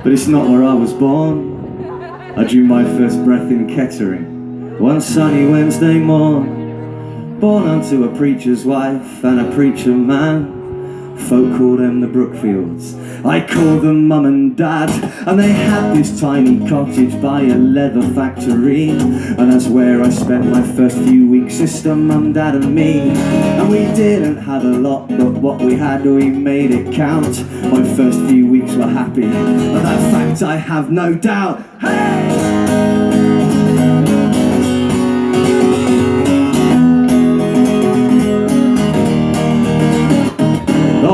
but it's not where I was born. I drew my first breath in Kettering one sunny Wednesday morn. Born unto a preacher's wife and a preacher man. Folk called them the Brookfields, I called them mum and dad. And they had this tiny cottage by a leather factory, and that's where I spent my first few weeks, sister, mum, dad and me. And we didn't have a lot, but what we had we made it count. My first few weeks were happy, of that fact I have no doubt. Hey!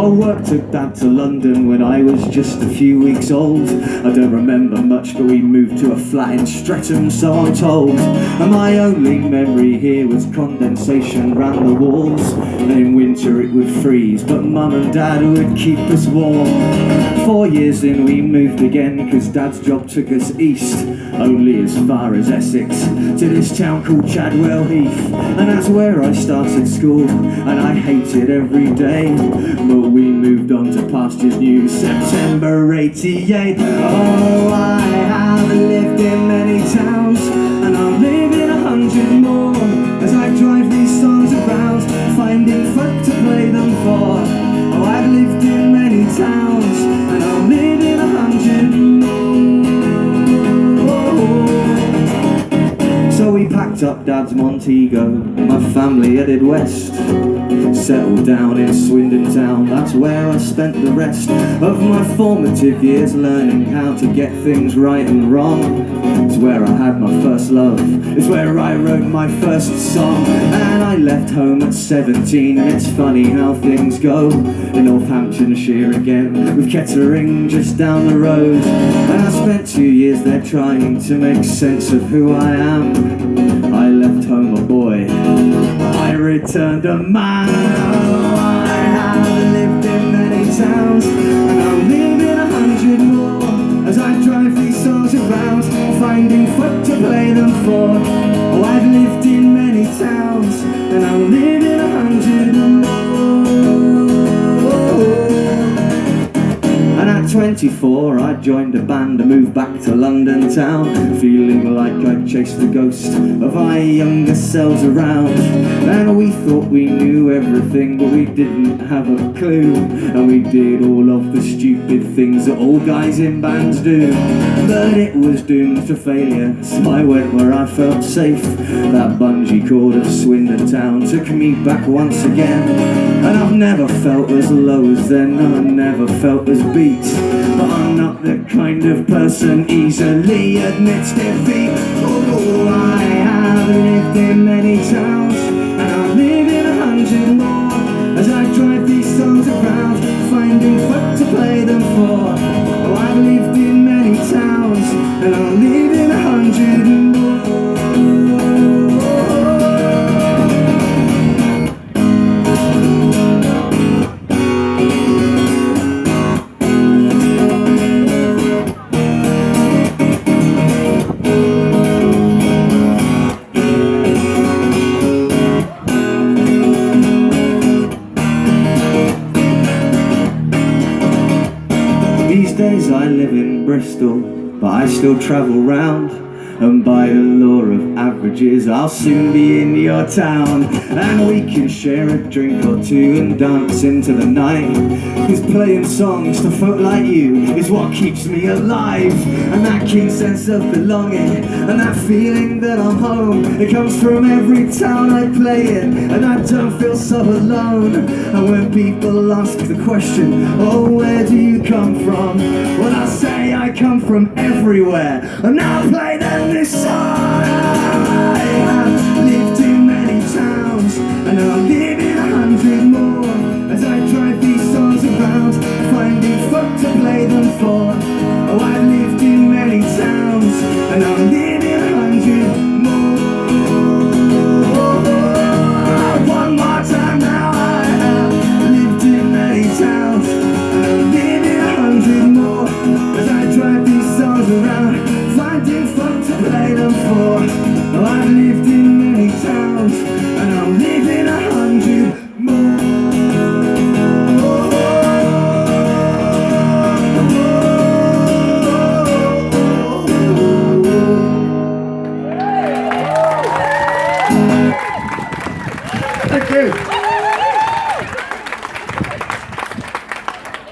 Work took Dad to London when I was just a few weeks old. I don't remember much, but we moved to a flat in Streatham, so I'm told. And my only memory here was condensation round the walls, and in winter it would freeze, but Mum and Dad would keep us warm. 4 years in we moved again, cause Dad's job took us east, only as far as Essex, to this town called Chadwell Heath. And that's where I started school, and I hated every day, but we moved on to pastures new, September 88. Oh, I have lived in many towns, and I'm living 100 more, as I drive these songs about, finding folk to play them for. Oh, I've lived in many towns, and I'm living 100 more. So we packed up Dad's Montego, my family headed west, settled down in Swindon town. That's where I spent the rest of my formative years, learning how to get things right and wrong. It's where I had my first love, it's where I wrote my first song. And I left home at 17, and it's funny how things go. In Northamptonshire again, with Kettering just down the road. And I spent 2 years there trying to make sense of who I am. I left home a boy, I returned a man. Oh, I have lived in many towns, and I'm living 100 more, as I drive these songs around, finding folk to play them for. Oh, I've lived in many towns, and I'm living 100 more. And at 24 I joined a band and moved back to London town, feeling like I'd chased the ghost of our younger selves around. And we thought we knew everything, but we didn't have a clue, and we did all of the stupid things that all guys in bands do. But it was doomed to failure, so I went where I felt safe. That bungee cord of Swindon town took me back once again, and I've never felt as low as then, I've never felt as beat. But I'm not the kind of person easily admits defeat. Oh, I have lived in many towns, and I'm living 100 more, as I drive these songs around, finding folk to play them for. Oh, I've lived in many towns, and I'm living 100 more. These days I live in Bristol, but I still travel round, and by the law of averages I'll soon be in your town. And we can share a drink or two and dance into the night, cause playing songs to folk like you is what keeps me alive. And that keen sense of belonging, and that feeling that I'm home, it comes from every town I play in, and I don't feel so alone. And when people ask the question, oh, where do you come from? Well, I say I come from everywhere, and I'll play them this song. I have lived in many towns, and I'm living 100 more, as I drive these songs around, finding folk to play them for. Oh, I've lived in many towns, and I'm living 100 more. One more time now, I have lived in many towns, and I'm living 100 more, as I drive these songs around, finding folk to play them for. Oh, I've lived in many towns, and I'm living 100 more. Thank you.